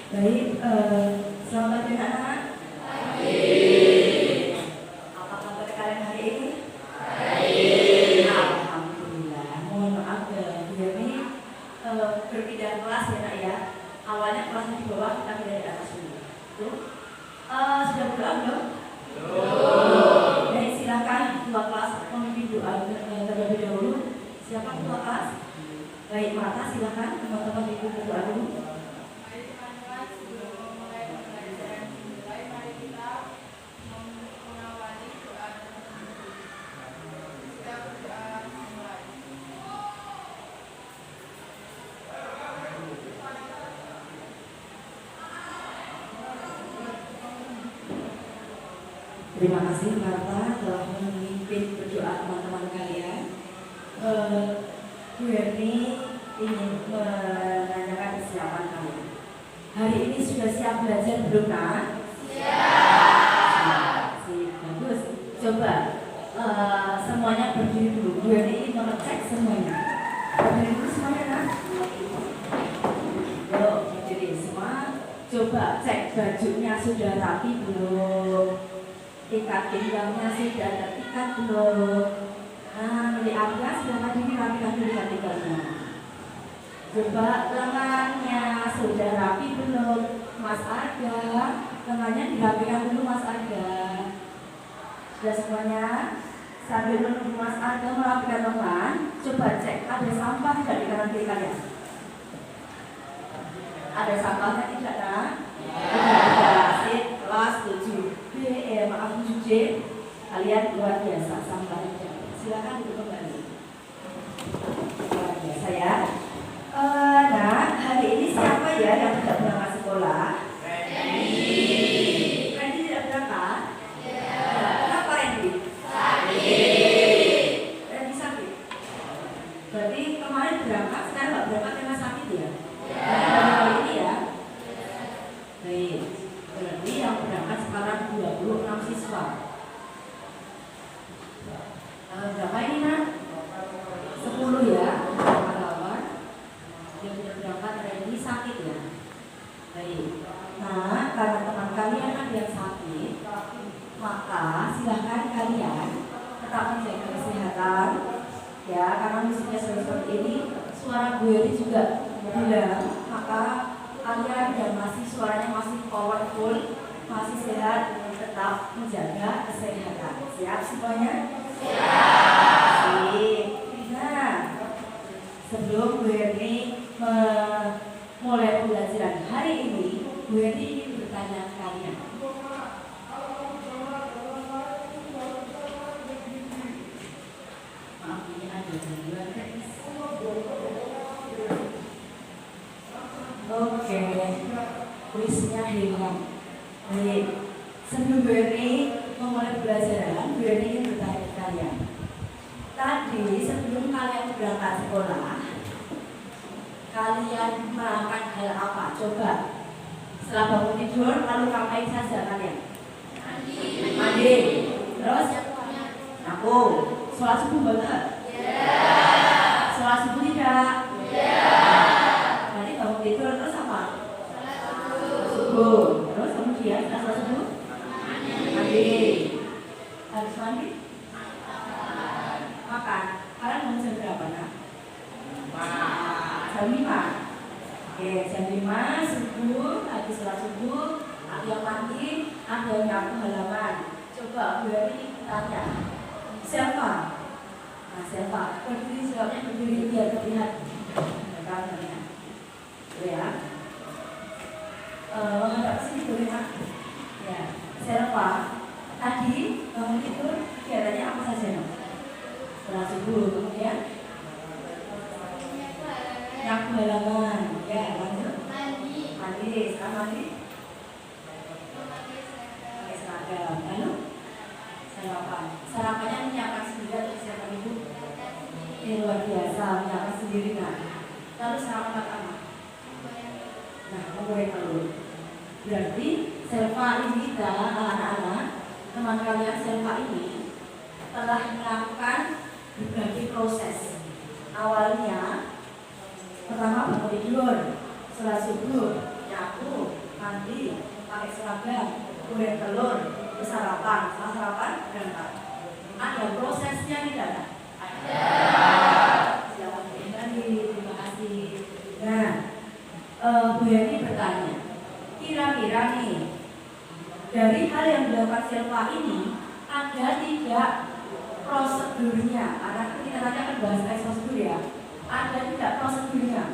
Baik, selamat pagi anak. Apa kabar kalian hari ini? Baik. Alhamdulillah. Mohon maaf ya, ini berpindah kelas ya nak ya. Awalnya kelasnya di bawah, kita pindah di atas dulu. Tuh, sudah berdoa belum? Belum. Baik, silakan ketua kelas memimpin doa terlebih dahulu. Siapa ketua kelas? Baik, Marta silakan teman-teman ikut berdoa dulu. Terima kasih Marta telah memimpin berdoa teman-teman kalian. Bu Erni ingin menanyakan kesiapan kalian. Hari ini sudah siap belajar belum nak? Siap. Bagus. Coba semuanya berdiri dulu. Bu Erni ingin mengecek semuanya. Berdiri dulu semuanya nak. Yuk berdiri semua. Coba cek bajunya sudah rapi belum? Ikat pinggangnya sudah ada ikat belum? Nah, milik Arga silahkan dirapikan dulu ikat pinggangnya. Coba lengannya sudah rapi belum? Mas Arga, lengannya dirapikan dulu Mas Arga. Sudah semuanya? Sambil menunggu Mas Arga merapikan lengan, coba cek ada sampah tidak di kanan kiri kalian? Ada sampahnya tidak nak? Tidak ada. Sip, kelas 7B, maaf 7J. Kalian luar biasa sampahnya. Silakan duduk kembali. Luar biasa ya. Nah, hari ini siapa ya yang tidak berangkat sekolah? Randy. Randy tidak berangkat? Ya. Kenapa Randy? Sakit. Randy sakit. Berarti kemarin berangkat, sekarang nggak berangkat karena sakit ya? Hari ini ya. Baik. Berarti yang berangkat sekarang 26 siswa. Berapa ini nak? 10 ya. Kawan yang tidak berangkat hari ini sakit ya. Baik. Nah, karena teman kalian ada yang sakit, maka silahkan kalian tetap menjaga kesehatan ya, karena musiknya seperti ini. Suara Bu Yeri juga bilang, maka kalian yang masih suaranya masih powerful, masih sehat, tetap menjaga kesehatan. Siap semuanya? Siap. Nah, sebelum Bu Erni mulai pembelajaran hari ini, Bu Erni ingin bertanya ke kalian. Maaf, ini ada gangguan teknis. Oke, kuisnya hilang. Baik, sebelum Bu Erni memulai pembelajaran, Bu Erni ingin bertanya ke kalian. Tadi sebelum kalian berangkat sekolah, kalian melakukan hal apa? Coba. Setelah bangun tidur, lalu ngapain saja kalian? Mandi. Terus? Aku. Sholat subuh banget? Sholat subuh tidak? Nanti bangun tidur terus apa? Subuh. Terus kemudian setelah sholat subuh? Mandi. Habis mandi? Makan. Kalian bangun jam berapa nak? Jam 5. Oke, jam 5 subuh, habis sholat subuh, ada yang mandi, ada yang nyapu halaman. Coba Bu Erni tanya, siapa? Nah, siapa? Berdiri, jawabnya berdiri biar terlihat. Kamarnya. Ya. Menghadap sini boleh nak? Ya. Siapa? Tadi bangun tidur kegiatannya apa saja nak? Sholat subuh, kemudian nyapu halaman. Ya, lanjut. Mandi. Sekarang mandi. Pakai seragam. Lalu sarapan. Sarapannya menyiapkan sendiri atau disiapkan ibu? Luar biasa, menyiapkan sendiri kan. Lalu sarapan apa? Nah, ngomongin dulu. Berarti Selva ini adalah anak-anak teman kalian Selva ini telah melakukan berbagai proses. Awalnya pertama bangun tidur, sholat subuh, nyapu, mandi, pakai seragam, goreng telur, sarapan, setelah sarapan berangkat. Ada prosesnya tidak ada? Ada. Silakan kembali, terima kasih. Nah, Bu Yani bertanya, kira-kira nih dari hal yang dilakukan Silva ini ada tidak prosedurnya? Karena kita nanti akan bahas prosedur ya. Ada tidak prosedurnya?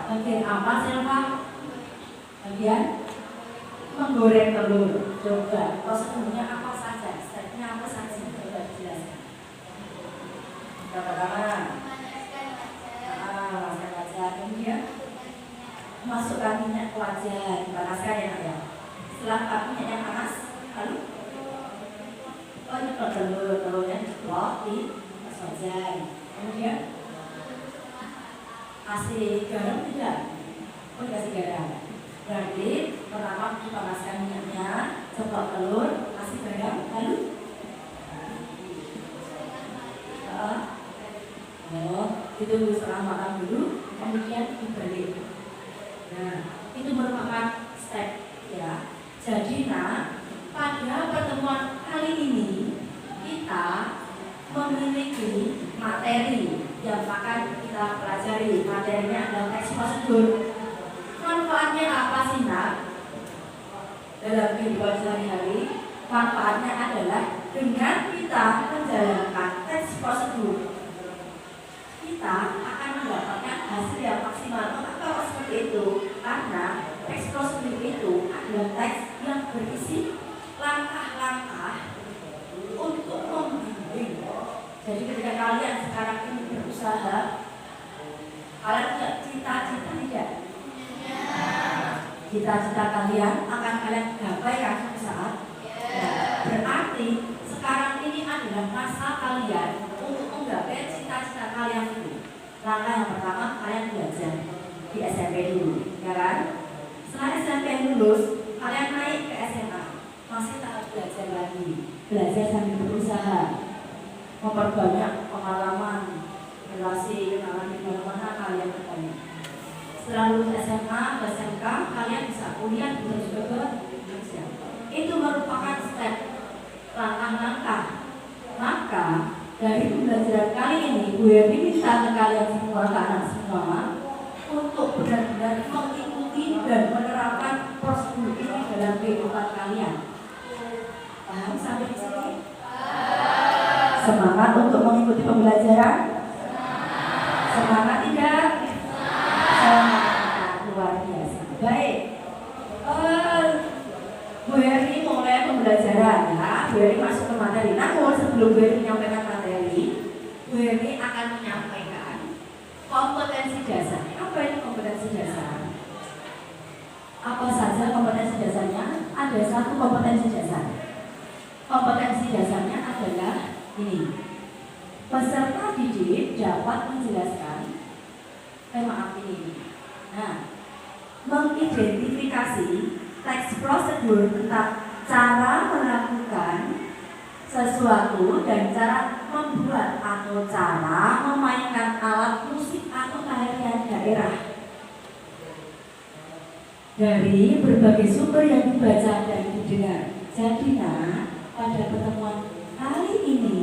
Bagian apa Silva? Bagian menggoreng telur. Coba prosedurnya apa saja? Stepnya apa saja? Coba dijelaskan. Pertama, masukkan wajan. Kemudian masukkan minyak ke wajan, dipanaskan ya. Setelah minyak yang panas, lalu nyedot telurnya diceplok di wajan. Kemudian kasih garam tidak? Kasih garam. Berarti pertama dipanaskan minyaknya, ceplok telur, kasih garam, lalu ditunggu setengah matang dulu, kemudian dibalik. Nah, itu merupakan step ya. Jadi pada pertemuan kali ini kita memiliki materi yang akan kita pelajari. Materinya adalah teks prosedur. Manfaatnya apa sih dalam kehidupan sehari-hari? Manfaatnya adalah dengan kita menjalankan teks prosedur, kita akan mendapatkan hasil yang maksimal. Mengapa seperti itu? Karena teks prosedur itu adalah teks yang berisi langkah-langkah untuk membimbing. Jadi ketika kalian sekarang ini berusaha, kalian punya cita-cita tidak? Cita-cita kalian akan kalian gapaikan suatu saat. Berarti sekarang ini adalah masa kalian untuk menggapai cita-cita kalian itu. Langkah yang pertama, kalian belajar di SMP dulu, ya kan? Setelah SMP lulus, kalian naik ke SMA, masih tahap belajar lagi, belajar sambil berusaha, memperbanyak pengalaman, relasi, kenalan di mana-mana kalian bertanya. Setelah lulus SMA, SMK, kalian bisa kuliah, bisa juga bekerja. Itu merupakan step langkah-langkah. Maka dari pembelajaran kali ini, Bu Yani minta ke kalian semua, ke anak semua, untuk benar-benar mengikuti dan menerapkan prosedur ini dalam kehidupan kalian. Paham sampai di sini? Semangat untuk mengikuti pembelajaran? Semangat tidak? Semangat, luar biasa. Baik, Bu Yani mulai pembelajaran ya. Bu Yani masuk ke materi. Namun sebelum Bu Yani menyampaikan materi, Bu Yani akan menyampaikan kompetensi dasar. Apa itu kompetensi dasar? Apa saja kompetensi dasarnya? Ada satu kompetensi dasar. Kompetensi dasarnya adalah ini. Peserta didik dapat menjelaskan ini. Nah, mengidentifikasi teks prosedur tentang cara melakukan sesuatu dan cara membuat atau cara memainkan alat musik atau tarian daerah dari berbagai sumber yang dibaca dan didengar. Jadi pada pertemuan kali ini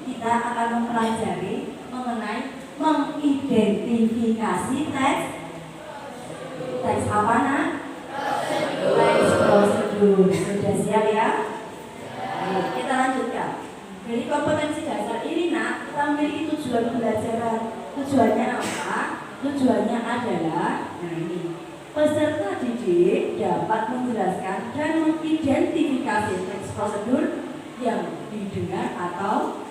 kita akan mempelajari mengenai mengidentifikasi teks apa teks prosedur. Sudah siap ya? Ayo, kita lanjutkan. Jadi kompetensi dasar ini kita memiliki tujuan pembelajaran. Tujuannya apa? Tujuannya adalah ini. Peserta didik dapat menjelaskan dan mengidentifikasi teks prosedur yang didengar atau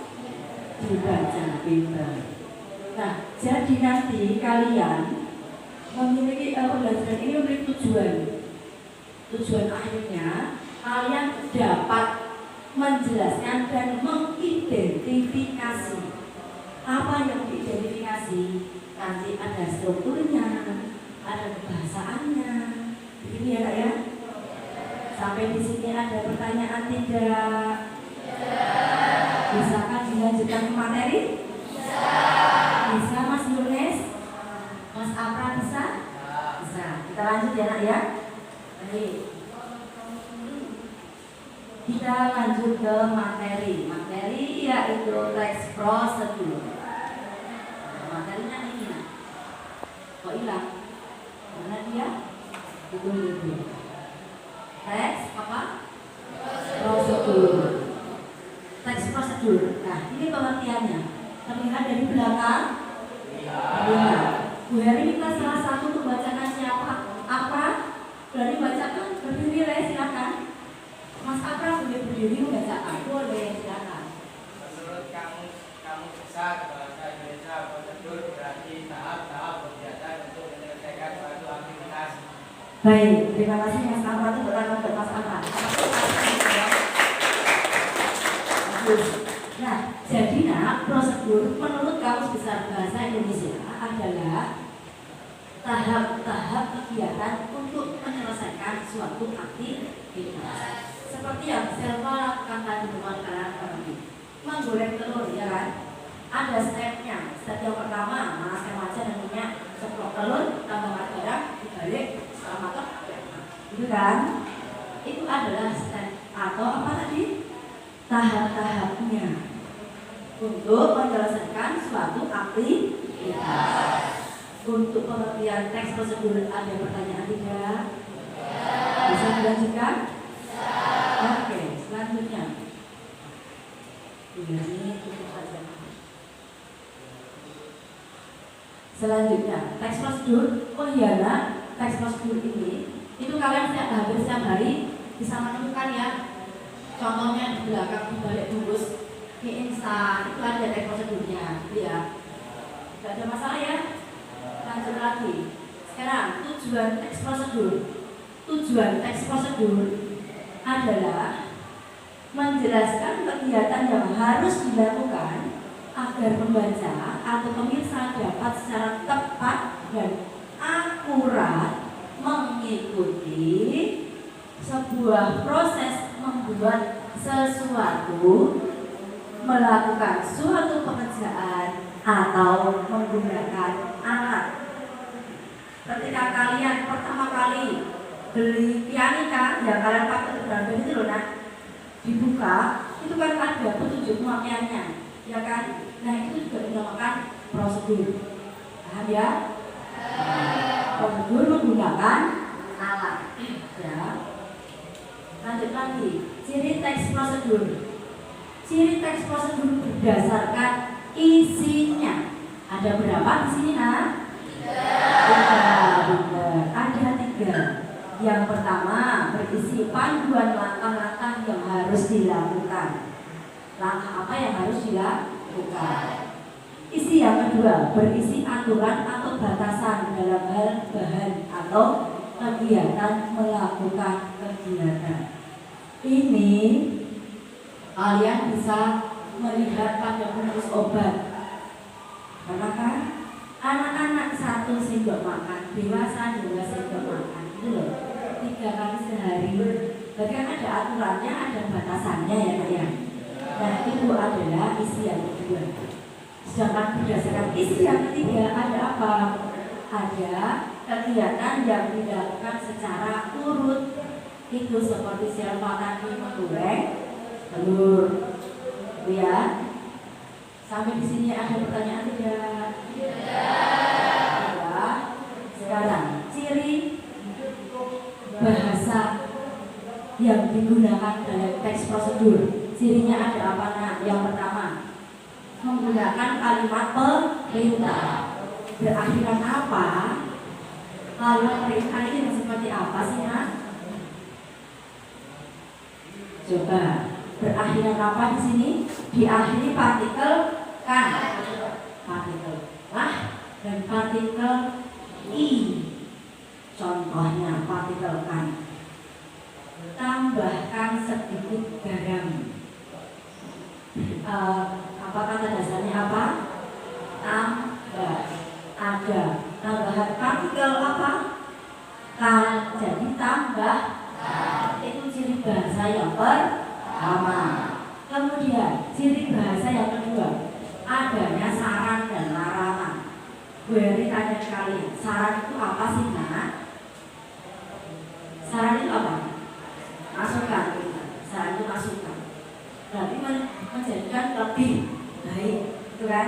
dibaca bebas. Nah, jadi nanti kalian memiliki pembelajaran ini memiliki tujuan. Tujuan akhirnya kalian dapat menjelaskan dan mengidentifikasi. Apa yang diidentifikasi? Nanti ada strukturnya, ada kebahasaannya. Begini ya Kak ya? Sampai di sini ada pertanyaan tidak? Bisakah dilanjutkan ke materi? Bisa Mas Yunes? Mas Apra bisa? Bisa. Kita lanjut ya nak ya. Baik. Kita lanjut ke materi. Materi yaitu teks prosedur. Materinya ini nak. Kok hilang? Mana dia? Itu. Teks apa? Prosedur. Teks prosedur. Nah, ini pengertiannya. Terlihat dari belakang. Iya. Bu Heri minta salah satu untuk bacakan siapa? Apa? Berani bacakan? Berdiri lah, silakan. Mas Apra boleh berdiri membacakan. Boleh, silakan. Menurut kamus besar bahasa Indonesia, prosedur berarti tahap-tahap kegiatan untuk menyelesaikan suatu aktivitas. Baik, terima kasih Mas Apra itu bertanya ke Mas Apra. Bagus. Nah, jadi nak prosedur menurut Kamus Besar Bahasa Indonesia adalah tahap-tahap kegiatan untuk menyelesaikan suatu aktivitas. Seperti yang saya lakukan tadi dengan kalian menggoreng telur, ya kan? Ada stepnya. Step yang pertama, manaskan wajan dan minyak, ceplok telur, tambahkan garam, dibalik, setelah matang, itu kan? Itu adalah step atau apa tadi? Tahap-tahapnya untuk menyelesaikan suatu aktivitas. Untuk pengertian teks prosedur ada pertanyaan tidak? Bisa dilanjutkan? Oke, selanjutnya. Ini tutup saja. Selanjutnya, teks prosedur. Oh iya, nah, teks prosedur ini itu kalian hampir setiap hari bisa menemukan ya. Contohnya di belakang di balik bungkus mie instan itu ada teks prosedurnya, ya. Tidak ada masalah ya. Lanjut lagi. Sekarang tujuan teks prosedur. Tujuan teks prosedur adalah menjelaskan kegiatan yang harus dilakukan agar pembaca atau pemirsa dapat secara tepat dan akurat mengikuti sebuah proses membuat sesuatu, melakukan suatu pekerjaan atau menggunakan alat. Ketika kalian pertama kali beli pianika yang kalian pakai berapa itu loh nak, dibuka itu kan ada petunjuk pemakaiannya, ya kan? Nah itu juga dinamakan prosedur. Paham ya? Prosedur menggunakan alat. Ya. Lanjut lagi, ciri teks prosedur. Ciri teks prosedur berdasarkan isinya. Ada berapa di sini nak? Benar. Ada 3. Yang pertama berisi panduan langkah-langkah yang harus dilakukan. Langkah apa yang harus dilakukan? Isi yang kedua berisi aturan atau batasan dalam hal bahan atau kegiatan melakukan kegiatan. Ini kalian bisa melihat pada bungkus obat. Karena kan anak-anak 1 sendok makan, dewasa 2 sendok makan, itu loh, 3 kali sehari. Berarti kan ada aturannya, ada batasannya ya Kak ya. Nah itu adalah isi yang kedua. Sedangkan berdasarkan isi yang ketiga ada apa? Ada kegiatan yang dilakukan secara urut. Itu seperti siapa tadi menggoreng telur, ya. Sampai di sini ada pertanyaan tidak? Ya. Sekarang ciri bahasa yang digunakan dalam teks prosedur. Cirinya ada apa nak? Yang pertama, menggunakan kalimat perintah. Berakhiran apa? Kalimat perintah ini seperti apa sih nak? Coba berakhiran apa di sini? Diakhiri partikel kan, partikel lah dan partikel i. Contohnya partikel kan. Tambahkan sedikit garam. Apa kata dasarnya apa? Tambah. Ada tambahan partikel apa? Kan. Jadi tambah. Itu ciri bahasa yang pertama. Kemudian ciri bahasa yang kedua, adanya saran dan larangan. Bu Heri tanya sekali, saran itu apa sih nak? saran itu apa? Masukan. Saran itu masukan. Berarti menjadikan lebih baik, itu kan?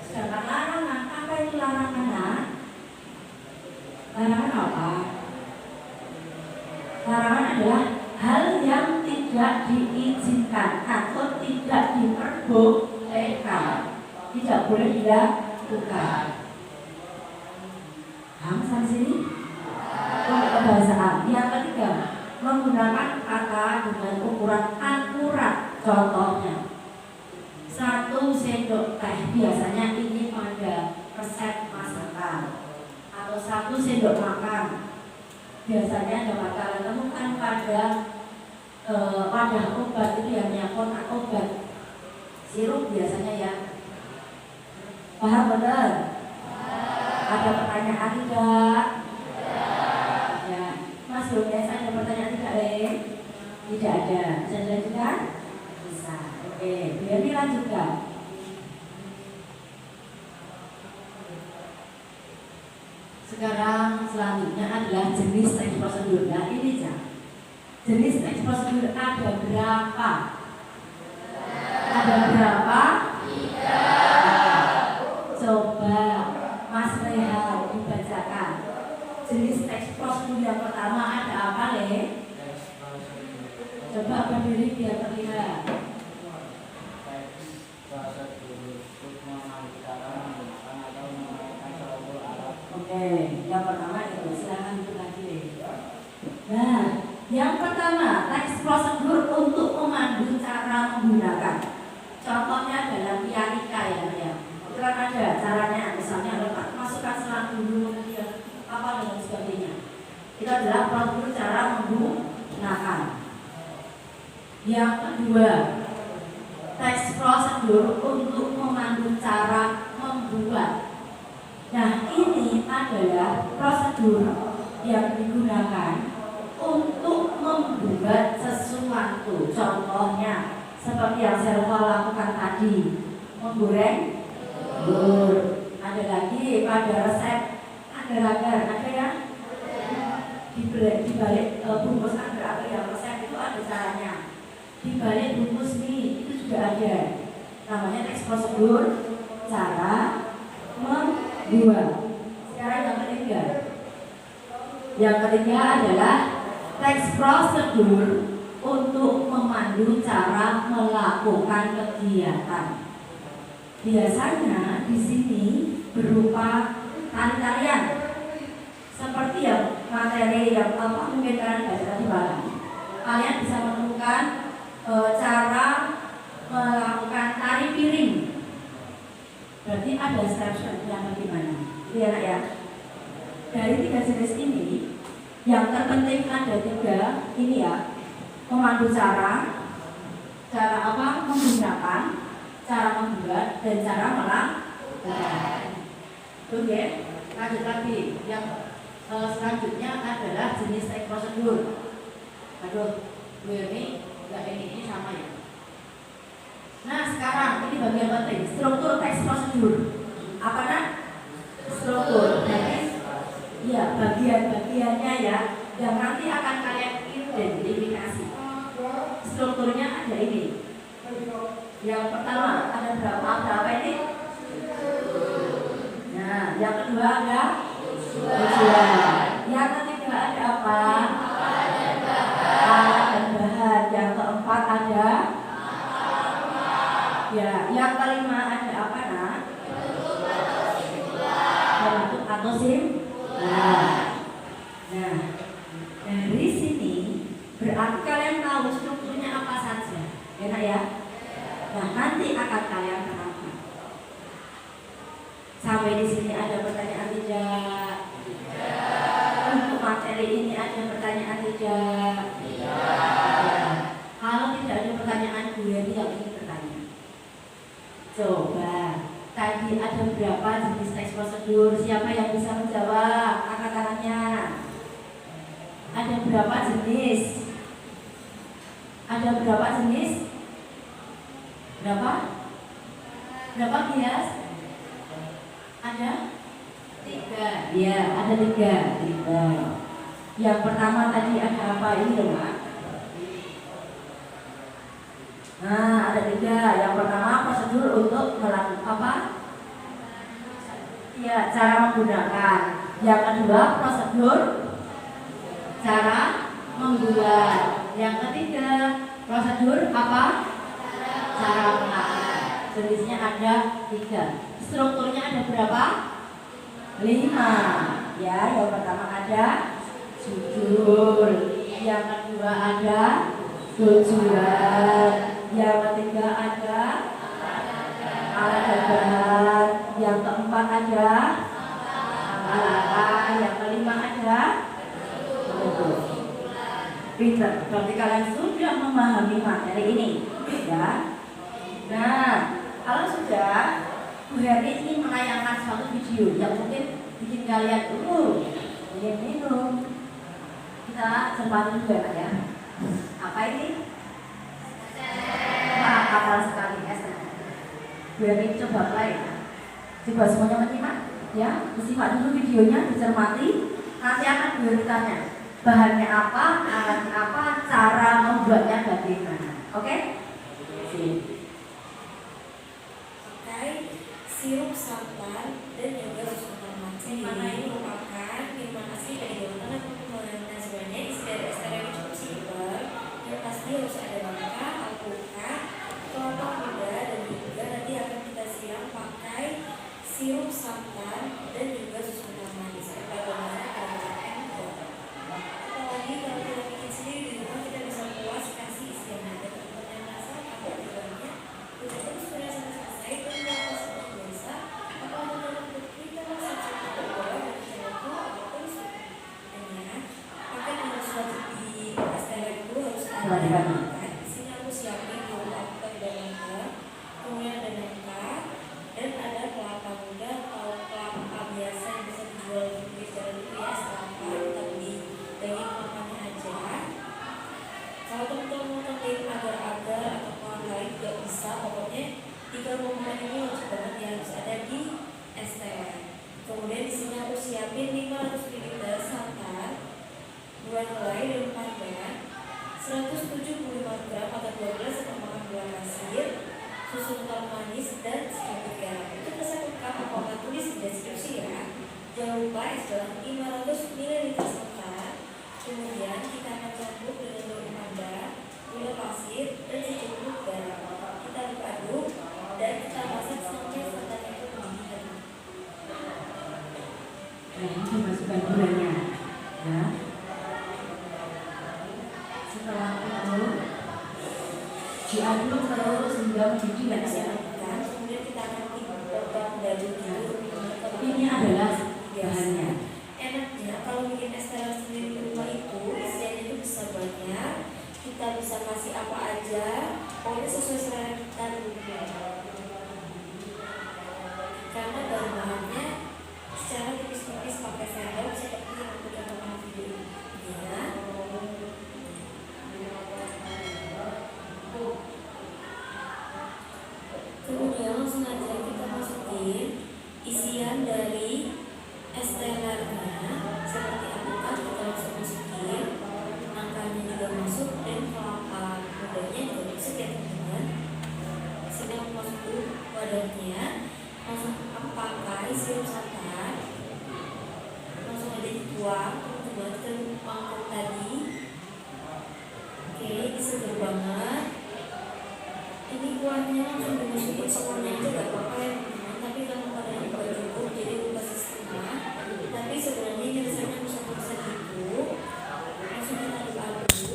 Sedangkan larangan, apa itu larangan? Larangan apa? Larangan adalah hal yang tidak diizinkan atau tidak diperbolehkan, tidak boleh dilakukan. Paham sampai sini? Untuk kebahasaan. Yang ketiga, menggunakan kata dengan ukuran akurat. Contohnya 1 sendok teh, biasanya ini pada resep masakan, atau 1 sendok makan, biasanya dapat kalian temukan pada wadah obat itu hanya kotak obat sirup biasanya ya. Paham benar? Ada pertanyaan tidak? Ya, Mas Yones ada pertanyaan tidak? Tidak ada. Bisa dilanjutkan? Bisa. Oke, biar dilanjutkan. Sekarang selanjutnya adalah jenis teks prosedur. Nah ini jenis teks prosedur ada berapa? Ada berapa? 3. Coba Mas Rehan dibacakan. Jenis teks prosedur yang pertama ada apa, Le? Coba berdiri biar terlihat. Oke, yang pertama itu silahkan itu lagi. Nah, yang pertama teks prosedur untuk memandu cara menggunakan. Contohnya dalam pianika ya. Itu kan ada caranya, misalnya letak masukkan selang dulu, kemudian apa dan sebagainya. Itu adalah prosedur cara menggunakan. Yang kedua, teks prosedur untuk memandu cara membuat. Nah ini adalah prosedur yang digunakan untuk membuat sesuatu. Contohnya seperti yang saya lakukan tadi, menggoreng telur. Ada lagi pada resep agar-agar, ada ya di balik bungkus agar-agar yang resep itu ada caranya. Di balik bungkus mie itu juga ada. Namanya teks prosedur cara membuat. Sekarang yang ketiga. Yang ketiga adalah teks prosedur untuk memandu cara melakukan kegiatan. Biasanya di sini berupa tari-tarian. Seperti yang materi yang mungkin kalian baca tadi malam. Kalian bisa menemukan cara melakukan tari piring. Berarti ada step-step yang bagaimana? Itu ya, ya. Dari 3 jenis ini, yang terpenting ada 3 ini ya. Memandu cara apa? Menggunakan, cara membuat, dan cara melakukan. Oke, lanjut lagi. Yang selanjutnya adalah jenis teks prosedur. Aduh, ini enggak ini sama ya. Nah sekarang ini bagian penting, struktur teks prosedur. Apa nak? Struktur. Jadi ya bagian-bagiannya ya, yang nanti akan kalian identifikasi. Strukturnya ada ini. Yang pertama ada berapa ini? Nah, yang kedua ada tujuan. Yang ketiga ada apa? Alat dan bahan. Yang keempat ada ya, yang kelima ada apa nak? Bentuk atau simpulan. Nah, dari sini berarti kalian tahu strukturnya apa saja, enak ya? Nah, nanti akan kalian terapkan. Sampai di sini ada pertanyaan tidak? Untuk materi ini ada pertanyaan tidak? Ya. Kalau tidak ada pertanyaan, Bu Yeni yang ingin bertanya. Coba, tadi ada berapa jenis teks prosedur? Siapa yang bisa menjawab? Angkat tangannya. Ada berapa jenis? Ada berapa jenis? Berapa? Berapa bias? Ada 3. Ya, ada 3. Yang pertama tadi ada apa ini loh Mak? Nah, ada 3. Yang pertama prosedur untuk melakukan apa? Ya, cara menggunakan. Yang kedua prosedur cara membuat. Yang ketiga prosedur apa? Cara mengakar. Jenisnya ada 3. Strukturnya ada berapa? 5. Ya, yang pertama ada jujur. Yang kedua ada tujuan. Yang ketiga ada alat dagang. Yang keempat ada alat. Yang kelima ada bentuk. Pinter. Berarti kalian sudah memahami materi ini, ya. Nah, kalau sudah, Bu Herni ingin menayangkan suatu video yang mungkin bikin kalian ingin minum. Kita cermati juga ya. Apa ini? Wah, kapal sekali es. Bu Herni coba play. Coba semuanya menyimak, ya. Simak dulu videonya, dicermati. Nanti akan Bu Herni tanya bahannya apa, alatnya apa, cara membuatnya bagaimana. Oke? Sip. Sirup santan dan juga susu tanaman. Mana ini merupakan minuman asli dari Jawa Tengah. Dan sebenarnya isi dari es teh ini cukup simpel. Yang pasti harus ada nangka, alpukat, kelapa muda, dan juga nanti akan kita siram pakai sirup santan dan juga susu tanaman. Serta bagaimana kalau apalagi kalau kita bikin sendiri di rumah, kita bisa puas kasih isian ada teman yang rasa apa tujuannya. Kita terus sudah selesai dan sini aku siapin dulu alpukat dan nangka, kemudian ada nangka dan ada kelapa muda atau kelapa biasa yang bisa dijual di pinggir jalan itu ya, kelapa kita beli daging kelapanya aja. Kalau teman-teman mau tambahin agar-agar atau bahan lain juga bisa, pokoknya 3 komponen ini wajib banget ya harus ada di es teh. Kemudian di sini aku siapin 500 ml santan, 2 helai dan pandan, 175 gram atau 12 makan gula pasir, susu kental manis, dan sedikit garam. Itu resep lengkap apakah tulis di deskripsi ya. Jangan lupa es dalam 500 ml santan. Kemudian kita akan campur dengan daun pandan, gula pasir, dan secukupnya garam. Kita aduk-aduk dan kita masak sampai santannya itu mendidih. Nah, ini dimasukkan gulanya, ya. Setelah itu diaduk terus hingga mendidih dan siap. Kemudian kita akan potong daging. Ini adalah bahannya. Enaknya kalau bikin es teh sendiri di rumah itu isiannya itu bisa banyak. Kita bisa kasih apa aja, pokoknya sesuai selera kita dulu. Karena bahan-bahannya secara tipis-tipis pakai sendok seperti yang aku contohkan di video ini ya. Kemudian langsung aja kita masukin isian dari es telernya seperti alpukat kita langsung masukin, nangkanya juga masuk dan kelapa mudanya juga masuk ya teman-teman. Sini aku masuk dulu wadahnya, langsung aku pakai sirup santan, langsung aja dituang teman-teman ke mangkok tadi. Oke, ini seger banget. Ini kuahnya langsung dimasukin semuanya aja gak apa-apa ya teman-teman, tapi kalau kalian juga cukup jadi aku kasih setengah. Tapi sebenarnya ini rasanya bisa gitu. Langsung kita aduk-aduk.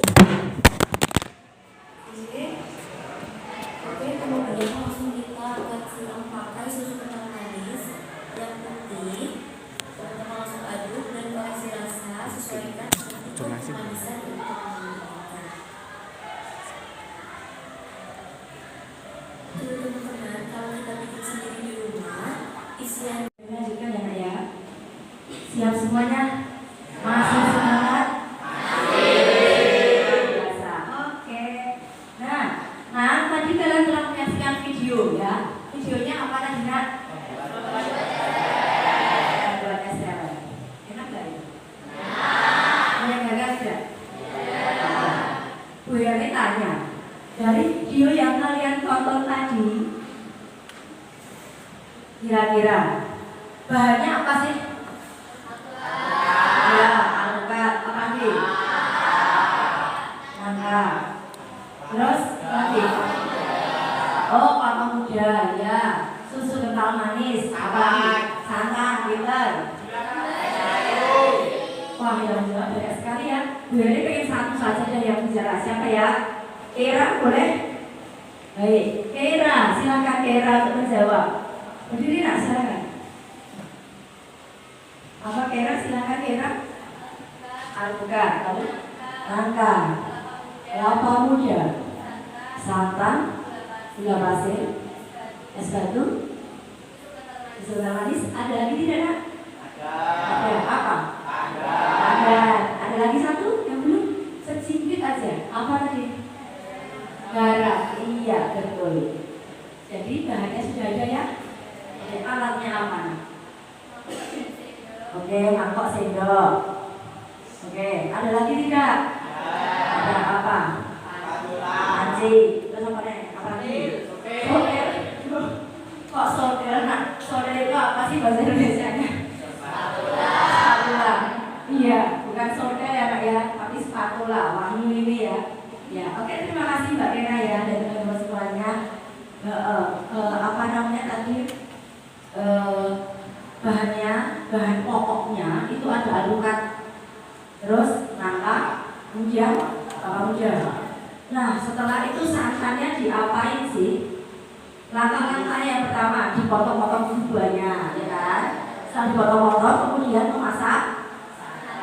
Oke, kemudian langsung kita akan siram pakai susu kental manis yang putih. Teman-teman langsung aduk dan kasih rasa sesuaikan dengan kemanisan untuk menggunakan. Teman-teman, kalau kita bikin sendiri di rumah, isian Lanjutkan ya Nak ya. Siap semuanya? Masih semangat? Biasa. Oke. Nah, tadi kalian telah menyaksikan video ya. Videonya apa tadi Nak? Buat es teh. Enak gak itu? Banyak Dari video yang kalian tonton tadi, kira-kira bahannya apa sih? Ya, alpukat, apa lagi? Nangka. Terus lagi? Oh, kelapa muda, ya. Susu kental manis, apa lagi? Santan, bitter. Wah, yang jawab banyak sekali ya. Bu Heri pengen satu saja yang bicara. Siapa ya? Kera boleh? Baik, Kera, silakan Kera untuk menjawab. Berdiri nak, silakan. Apa Kera? Silakan Kera. Alpukat, lalu nangka, kelapa muda, santan, gula pasir, es batu, susu kental manis. Ada lagi tidak nak? Ada apa? Ada lagi satu yang belum? Sedikit aja. Apa tadi? Garam. Iya, betul. Jadi bahannya sudah ada ya? Oke, alatnya apa? Oke, mangkok sendok. Oke, ada lagi tidak? Ada apa? Panci. Terus apa nih? Apa lagi? Soder. Kok soder nak? Soder itu apa sih bahasa Indonesianya? Spatula. Iya, bukan soda ya Pak ya, tapi spatula. Wangi ini ya. Ya, oke, terima kasih Mbak Kena ya dan teman-teman semuanya. Apa namanya tadi? Bahan pokoknya itu ada alpukat, terus nangka, kemudian apa muda. Nah, setelah itu santannya diapain sih? Langkah-langkah yang pertama dipotong-potong buahnya, ya kan? Setelah dipotong-potong kemudian memasak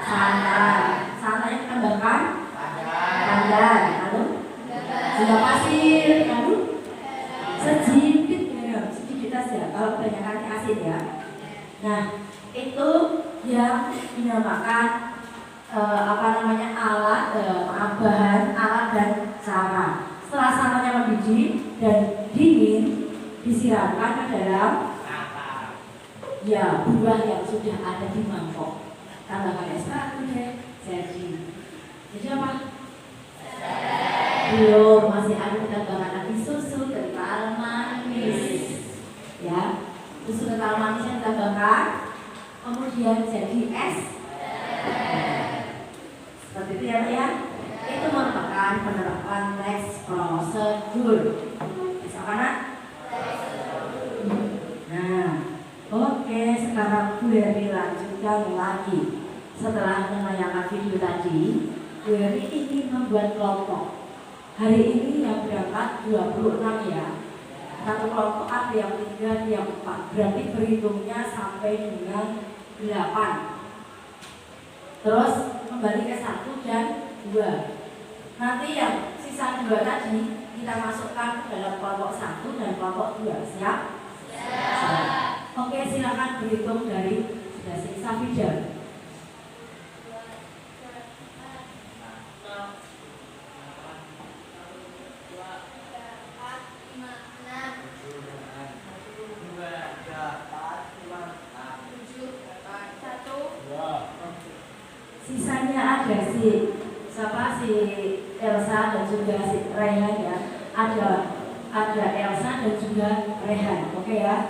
santan. Santannya ditambahkan pandan, lalu gula pasir, lalu sedikit garam, sedikit aja. Kalau kebanyakan asin ya. Nah, itu yang dinamakan bahan, alat dan cara. Setelah santannya mendidih dan dingin, disiramkan ke dalam ya buah yang sudah ada di mangkok. Tambahkan es batu deh, jadi apa? Belum, masih ada tambahkan lagi susu kental manis. Ya, susu kental manis yang ditambahkan, kemudian jadi es. Seperti itu ya. Itu merupakan penerapan next prosedur. Bisa mana? Nah, oke, sekarang Bu Heri lanjutkan lagi. Setelah menayangkan video tadi, Bu Heri ingin membuat kelompok. Hari ini yang berangkat 26 ya. Satu kelompok ada yang 3, ada yang 4. Berarti berhitungnya sampai dengan 8. Terus kembali ke 1 dan 2. Nanti yang sisa 2 tadi kita masukkan ke dalam kelompok 1 dan kelompok 2. Siap? Siap. Oke, silakan berhitung dari sudah sisa video. Sisanya ada si Elsa dan juga si Rehan ya. Ada Elsa dan juga Rehan. Oke ya.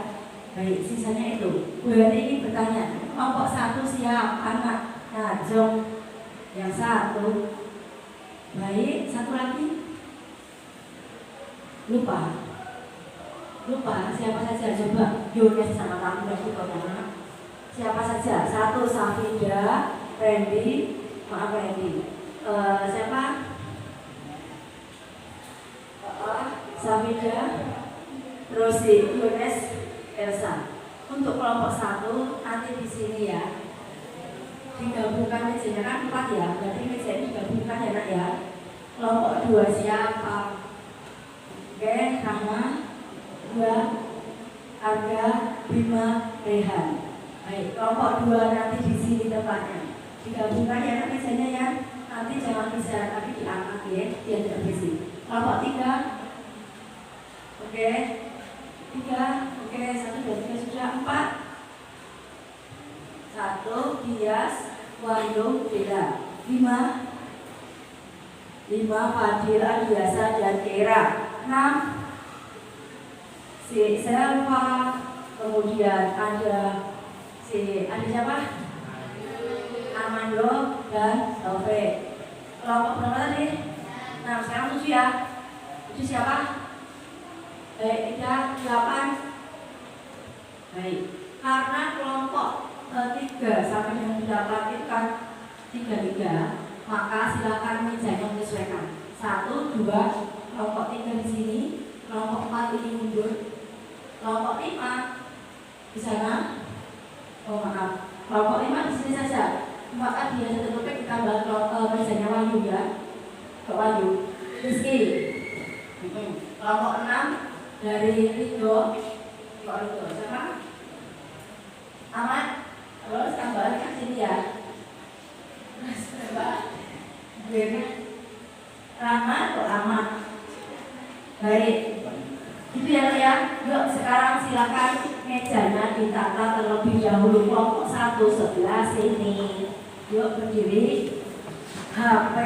Baik, sisanya itu. Bu Heri ini bertanya, kelompok 1 siap, anak Najong yang 1. Baik, satu lagi. Lupa siapa saja, coba Yunes sama kamu dan juga siapa saja. 1 Safida, Randy, siapa? Safida, terus si Yunes, Elsa. Untuk kelompok 1 nanti di sini ya. Digabungkan mejanya kan 4 ya, berarti meja ini digabungkan ya nak ya. Kelompok 2 siapa? Oke, Rahma, 2, Arga, Bima, Rehan. Baik, kelompok 2 nanti di sini tempatnya. Digabungkan ya nak mejanya ya. Nanti jangan bisa, tapi diangkat ya, biar tidak berisik. Kelompok 3, oke, 3, oke, 1, 2, 3 sudah. 4, 1, Bias, Wahyu, Bella. 5, 5 Fadil, Adiasa, dan Kera. 6 si Selva, kemudian ada siapa? Armando dan Taufik. Kelompok berapa tadi? Nah, sekarang 7 ya. 7 siapa? Baik, 8. Baik, karena kelompok 3 sampai dengan 8 itu kan 3, maka silakan mejanya menyesuaikan. 1, 2, kelompok 3 di sini, kelompok 4 ini mundur, kelompok 5 di sana. Oh maaf, kelompok 5 di sini saja. Maka dia satu topik kita bahas kelompok mejanya Wahyu ya, ke Wahyu. Rizky. Kelompok 6 dari Rido, siapa? Ahmad. Terus tambahan ke sini ya. Terus coba Rama atau Ahmad. Baik. Itu ya. Yuk sekarang silakan mejanya ditata terlebih dahulu. Kelompok 1 sebelah sini. Yuk berdiri. HP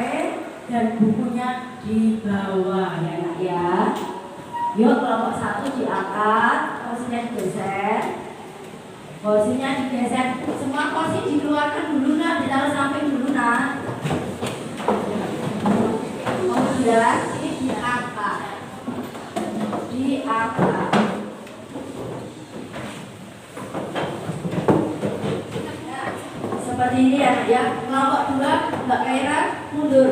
dan bukunya di bawah ya nak ya. Yuk kelompok 1 diangkat, kursinya digeser. Kursinya digeser. Semua kursi dikeluarkan dulu nak, ditaruh samping dulu nak. Kemudian ini diangkat. Nah, seperti ini ya nak ya. Kelompok 2 Mbak Kaira mundur.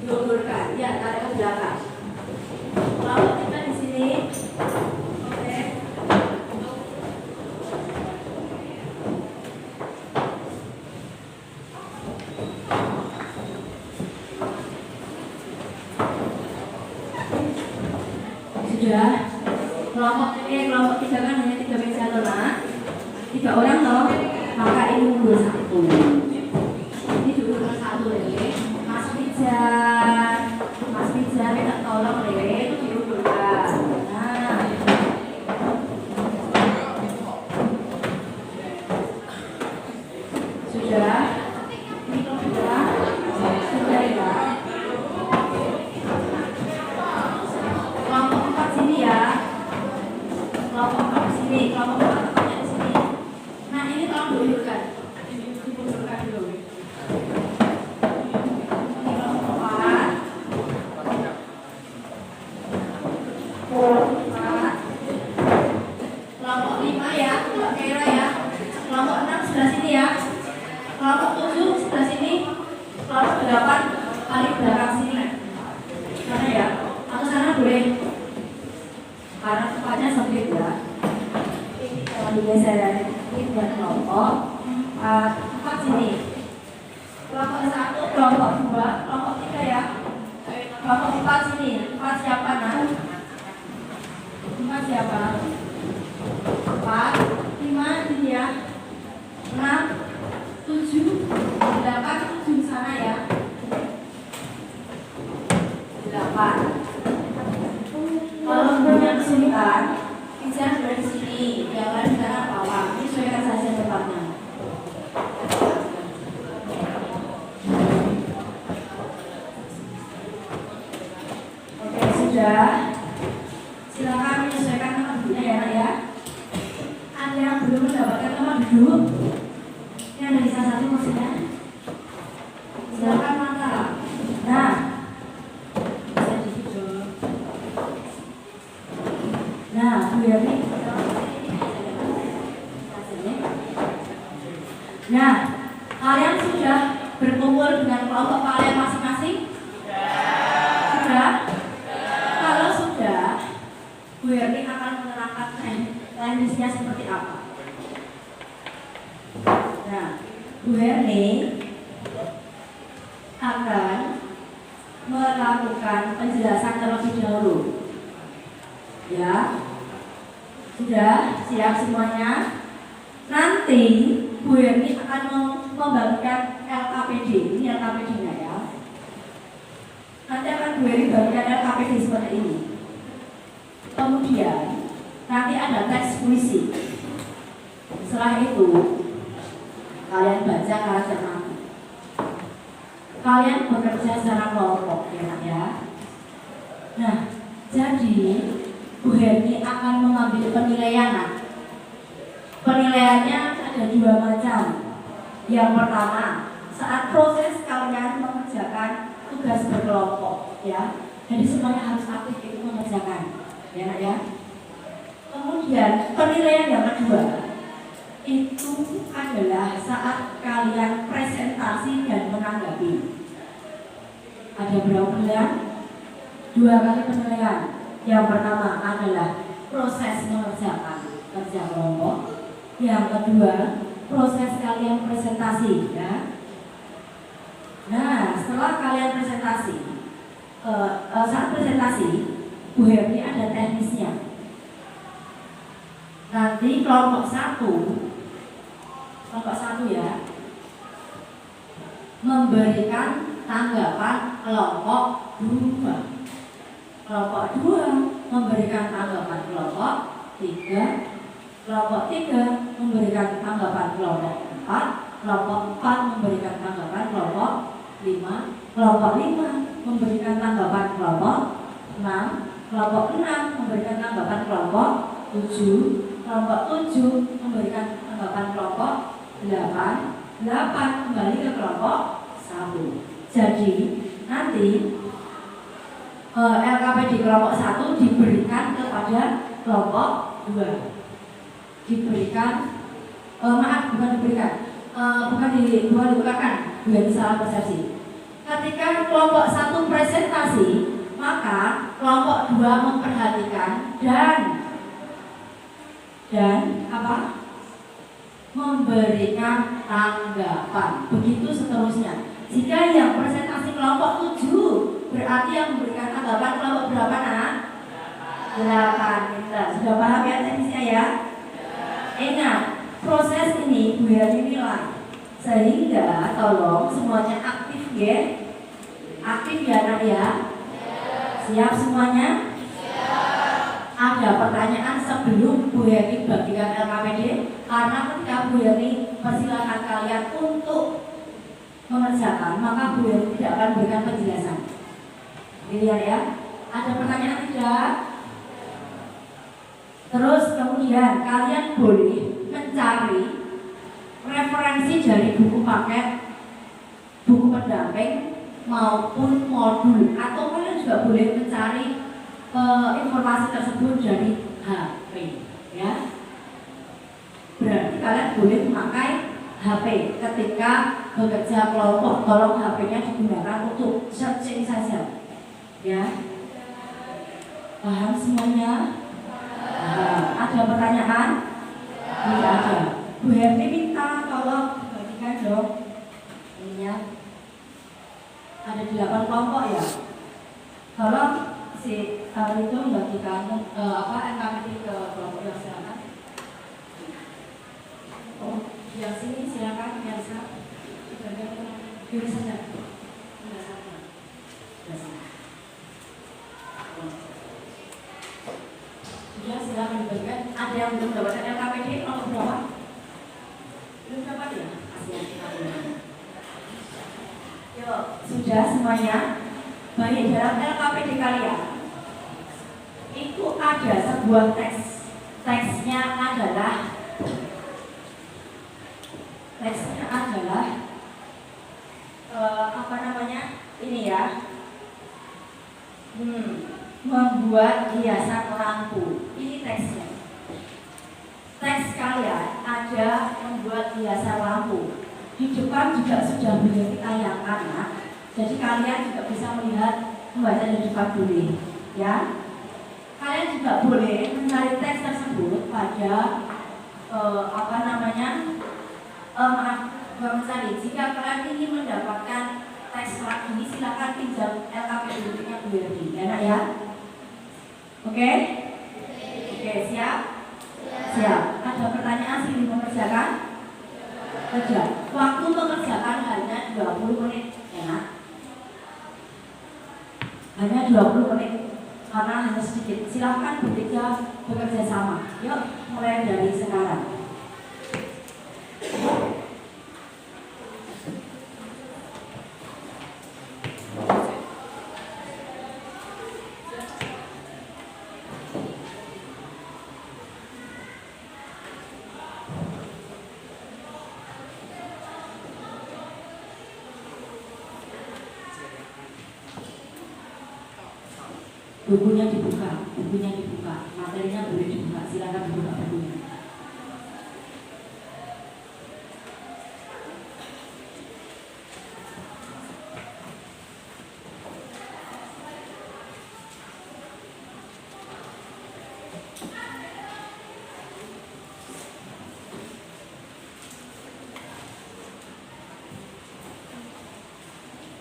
Diundurkan. Ya, tarik ke belakang. Kelompok 3 di sini. Oke. Sudah. Kelompok 3 kan hanya 3 meja loh nak. 3 orang loh. Maka ini mundur 1. Ini duduk 1 ya. Mas Pijar minta tolong itu diundurkan. Nah, sudah. Ini sudah ya. Kelompok 4 sini ya. Kelompok 4 sini. Kelompok 4 tempatnya di sini. Nah ini tolong diundurkan. Diundurkan dulu. Kelompok 5 ya, Mbak Kera ya. Kelompok 6 sebelah sini ya. Kelompok 7 sebelah sini. Kelompok 8 paling belakang sini. Mana ya? Atau sana boleh. Karena tempatnya sempit ya. Ini kalau digeser ini buat kelompok 4 sini. Kelompok 1, kelompok 2, kelompok 3 ya. Kelompok 4 sini. 4 siapa nak? 4 siapa? 4, 5 ini ya. 6, 7, 8, 7 sana ya. 8. Kalau punya kesulitan, bisa dari sini, jangan di sana bawah. Sesuaikan saja tempatnya. Oke sudah. Silakan menyesuaikan tempat duduknya ya nak ya. Ada yang belum mendapatkan tempat duduk? Ini ada di salah satu maksudnya. Silakan mantap. Nah, bisa duduk. Nah, Bu Yati. Nah, kalian sudah berkumpul dengan kelompok kalian masing-masing? Sudah? Kalau sudah, Bu Yerni akan menerangkan teknisnya seperti apa. Nah, Bu Yerni akan melakukan penjelasan terlebih dahulu. Ya, sudah siap semuanya? Nanti Bu Yerni akan membagikan LKPD. Ini LKPD-nya ya. Nanti akan Bu Yerni bagikan LKPD seperti ini. Kemudian nanti ada teks puisi. Setelah itu kalian baca, kalian cermati. kalian bekerja secara kelompok ya nak ya. Nah, jadi Bu Herni akan mengambil penilaian nak. Penilaiannya ada 2 macam. Yang pertama, saat proses kalian mengerjakan tugas berkelompok ya. Jadi semuanya harus aktif itu mengerjakan ya nak ya. Kemudian penilaian yang kedua itu adalah saat kalian presentasi dan menanggapi. Ada berapa penilaian? 2 kali penilaian. Yang pertama adalah proses mengerjakan kerja kelompok. Yang kedua, proses kalian presentasi ya. Nah, setelah kalian presentasi, saat presentasi, Bu Herni ada teknisnya. Nanti kelompok 1 ya, memberikan tanggapan kelompok 2. Kelompok 2 memberikan tanggapan kelompok 3. Kelompok 3 memberikan tanggapan kelompok 4. Kelompok 4 memberikan tanggapan kelompok 5. Kelompok 5 memberikan tanggapan kelompok 6. Kelompok 6 memberikan tanggapan kelompok 7. Kelompok 7 memberikan tanggapan kelompok 8. 8 kembali ke kelompok 1. Jadi nanti LKPD kelompok 1 diberikan kepada kelompok 2. Bukan biar salah persepsi. Ketika kelompok 1 presentasi, maka kelompok 2 memperhatikan dan memberikan tanggapan. Begitu seterusnya. Jika yang presentasi kelompok 7, berarti yang memberikan tanggapan kelompok berapa nak? 8. Sudah paham ya teknisnya ya? Ingat, proses ini Bu Herni nilai. Sehingga tolong semuanya aktif ya. Aktif ya nak ya? Siap semuanya? Ada pertanyaan sebelum Bu Herni bagikan LKPD? Karena ketika Bu Herni persilakan kalian untuk mengerjakan, maka Bu Herni tidak akan berikan penjelasan. Lihat ya, ada pertanyaan tidak? Terus kemudian kalian boleh mencari referensi dari buku paket, buku pendamping maupun modul, atau kalian juga boleh mencari informasi tersebut dari HP ya. Berarti kalian boleh memakai HP ketika bekerja kelompok. Tolong HP-nya digunakan untuk searching saja ya. Paham semuanya? Ada pertanyaan? Tidak ada. Bu Herni minta tolong dibagikan dong ininya. Ada 8 kelompok ya. Tolong si itu membagikan NKPD ke kelompok yang silakan. Oh, yang sini silakan biasa. Pilih saja. Ya, silakan dibagikan. Ada yang belum mendapatkan LKPD nomor berapa? Belum dapat ya? Yuk, sudah semuanya. Baik, dalam LKPD kalian itu ada sebuah teks. Teksnya adalah ini ya. Membuat hiasan lampu. Ini teksnya. Teks kalian ada membuat hiasan lampu. Di depan juga sudah boleh ditayangkan ya. Jadi kalian juga bisa melihat, membaca di depan boleh ya. Kalian juga boleh mencari teks tersebut pada mencari. Jika kalian ingin mendapatkan teks lagi ini, silakan pinjam LKPD-nya Bu Herni ya nak ya. Oke, siap? Siap. Ada pertanyaan sini mengerjakan? Kerja. Waktu mengerjakan hanya 20 menit ya nak. Hanya 20 menit karena hanya sedikit. Silahkan bekerja sama. Yuk, mulai dari sekarang. Bukunya dibuka, materinya boleh dibuka, silakan dibuka bukunya.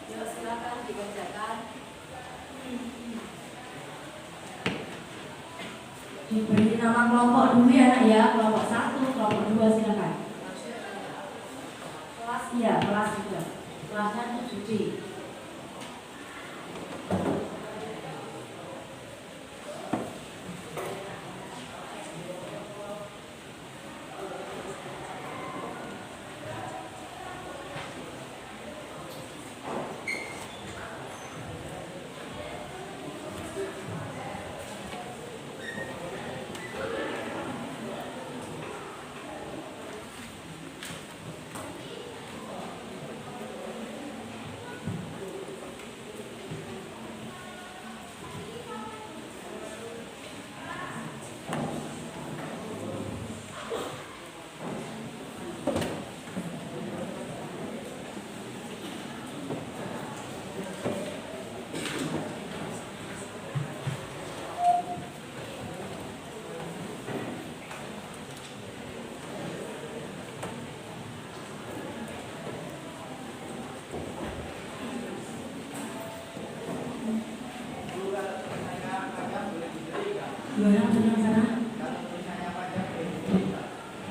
Yuk silakan dikerjakan. Diberi nama kelompok dulu ya nak ya, kelompok 1, kelompok 2 silakan. Kelas iya, kelas juga. Kelasnya 7D. Gimana maksudnya sana?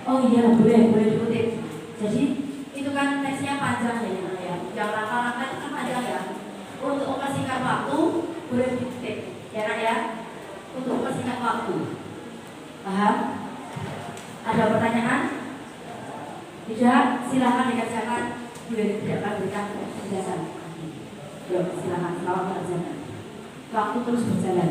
Oh iya, boleh dikutip. Jadi itu kan teksnya panjang ya. Yang langkah-langkah itu kan panjang ya. Untuk mempersingkat waktu boleh dikutip, ya nak ya. Untuk mempersingkat waktu. Paham? Ada pertanyaan? Tidak, silakan dikerjakan. Boleh tidak berikan penjelasan. Yuk, silakan selamat mengerjakan. Waktu terus berjalan.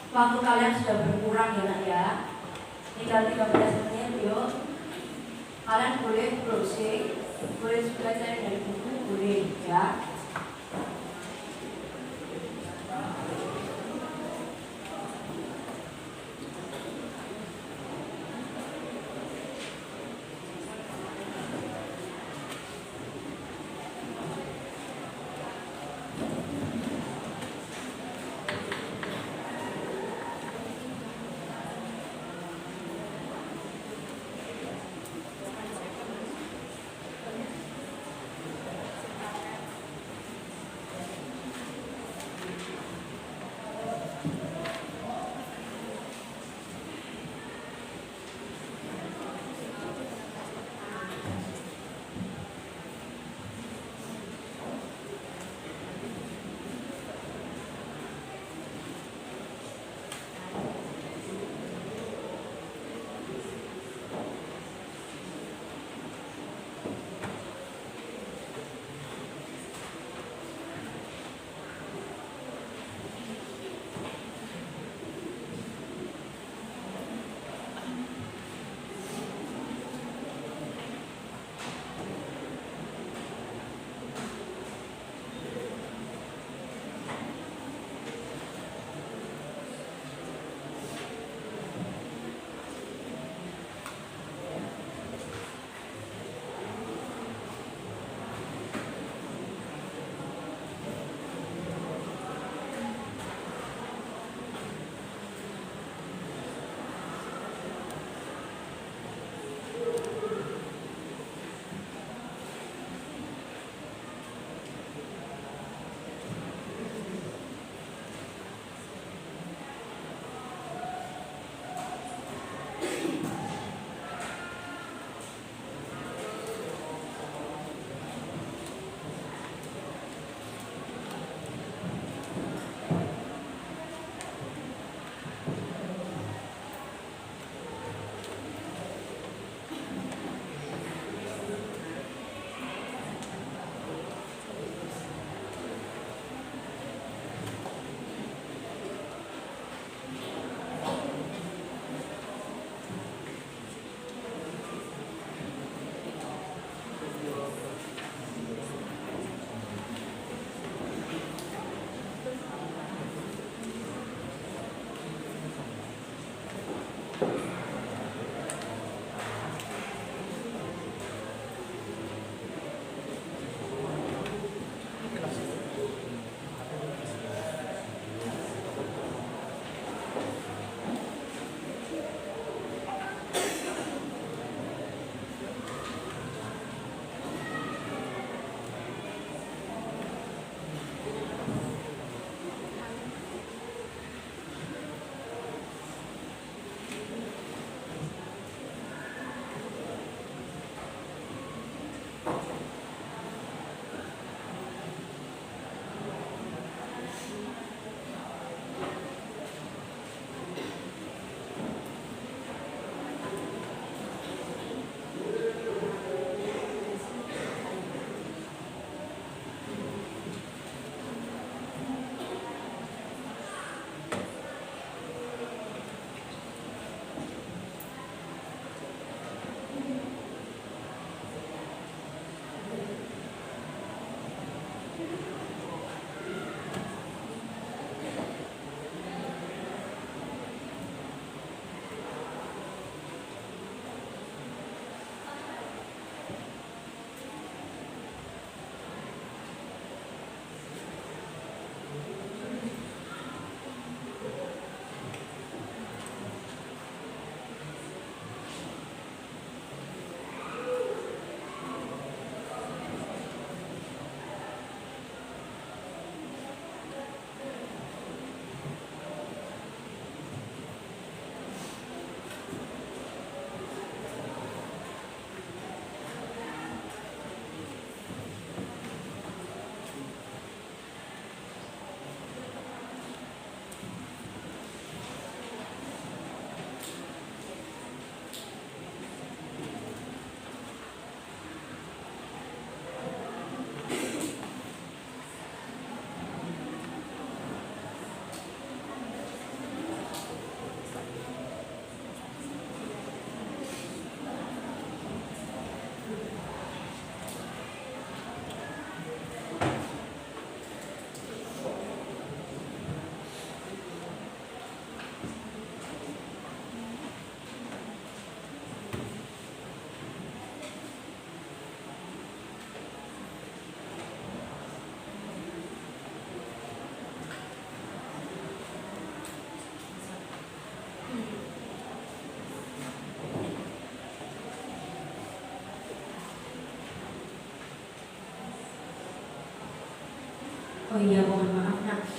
Waktu kalian sudah berkurang ya nak ya. Tinggal 13 menit yuk. Kalian boleh browsing, boleh juga cari dari buku, boleh ya.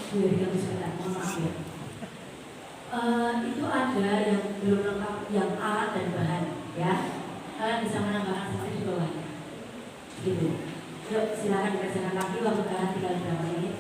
Bu Erika Musmita, mohon maaf ya. Itu ada yang belum lengkap, yang alat dan bahan ya. Kalian bisa menambahkan saja di bawahnya. Gitu. Yuk silakan dikerjakan lagi, waktu kalian tinggal berapa menit.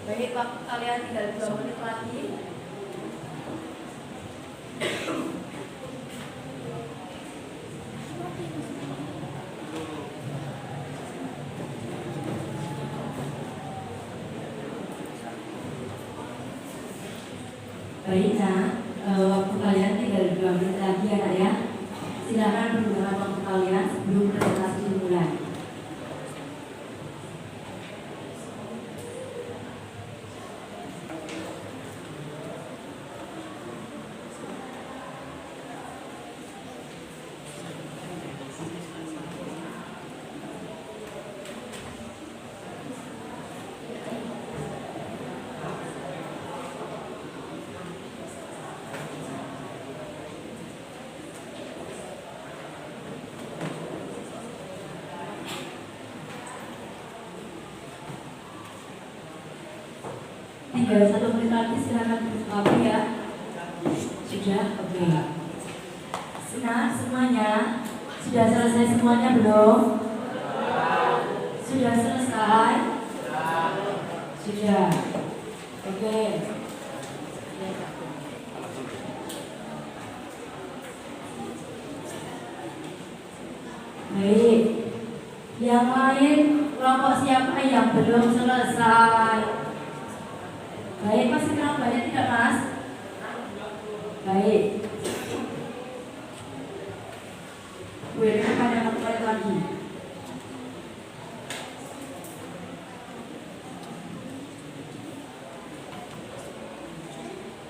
Baik, waktu kalian tinggal 2 menit lagi. Baik, nah, waktu kalian tinggal 2 menit lagi ya, Kak ya. Silakan menggunakan waktu kalian sebelum presentasi dimulai. Tinggal 1 menit lagi, silakan buka HP ya. Sudah, oke. Nah, semuanya semuanya? Sudah selesai semuanya belum? Sudah selesai? Sudah. Oke. Baik. Yang lain kelompok siapa yang belum selesai? Baik, masih kurang banyak tidak Mas? Baik. Boleh ada yang lagi?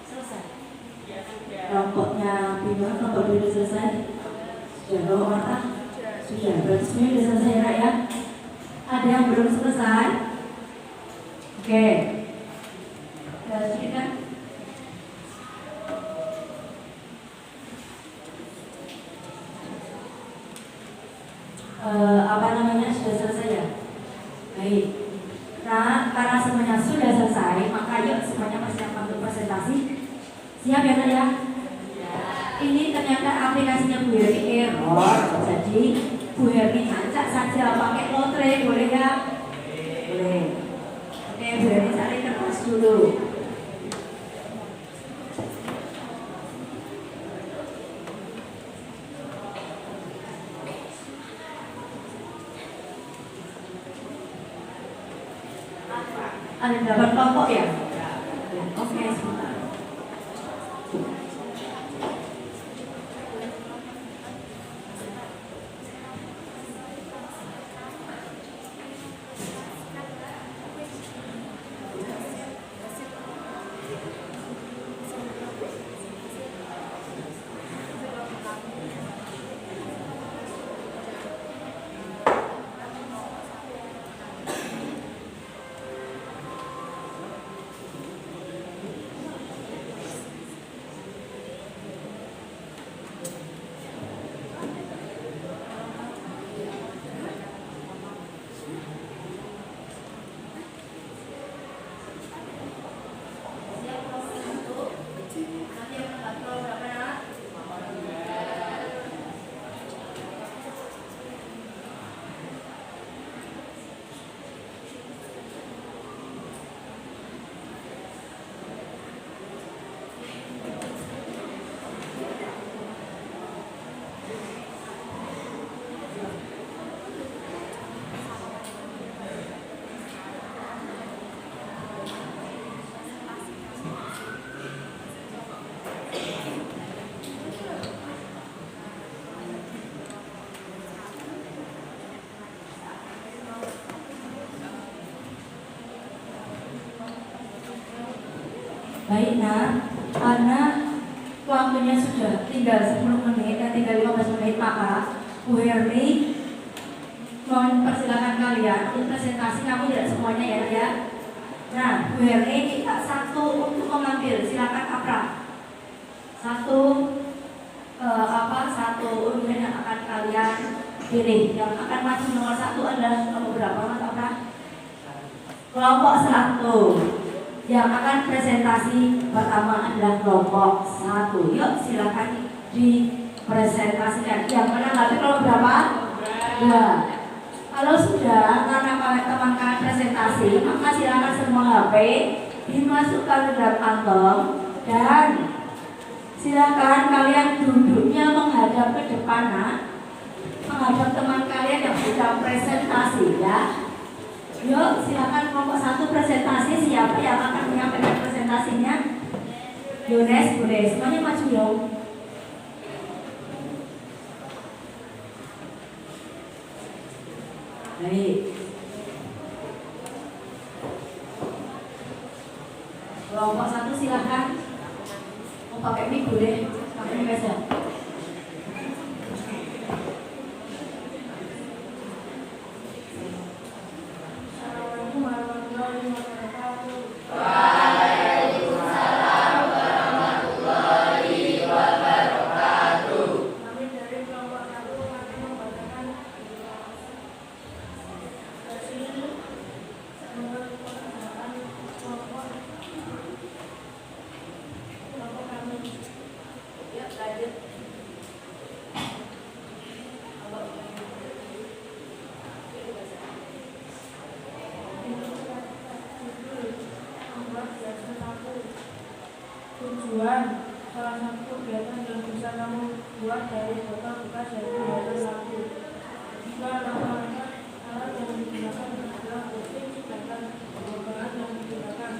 Selesai. Kelompoknya Bima, kelompok dulu selesai. Sudah bawa mata? Sudah, berarti semuanya sudah selesai ya? Ada yang belum selesai? Oke. Sedikit kan? Apa namanya sudah selesai ya? Baik. Nah, karena semuanya sudah selesai, maka yuk semuanya persiapan untuk presentasi. Siap ya Kak ya? Ini ternyata aplikasinya Bu Herni error, jadi Bu Herni acak saja pakai lotre, boleh ya? Boleh. Oke, Bu Herni cari kertas dulu. Ada 8 kelompok ya? Oke, sebentar. Baik, nah, karena waktunya sudah tinggal 10 menit dan tinggal 15 menit, maka Bu Herni mohon persilakan kalian untuk presentasi, namun tidak semuanya ya. Nah, Bu Herni minta satu untuk mengambil, silakan Apra. Satu unit yang akan kalian pilih. Yang akan maju nomor 1 adalah nomor berapa, Mas Apra? Kelompok 1. Yang akan presentasi pertama adalah kelompok 1. Yuk silakan dipresentasikan. Yang menanggapi kelompok berapa? 2. Kalau sudah, karena teman kalian presentasi, maka silakan semua HP dimasukkan ke dalam kantong dan silakan kalian duduknya menghadap ke depan, menghadap teman kalian yang sedang presentasi ya. Yuk, silakan kelompok 1 presentasi. Siapa yang akan menyampaikan presentasinya? Yones, boleh. Semuanya maju dong. Baik. Kelompok 1 silakan. Mau pakai mic boleh. Pakai mic aja. botol bekas yang biasa laku. Jika rata-rata alat yang digunakan adalah gunting, sedangkan bahan yang digunakan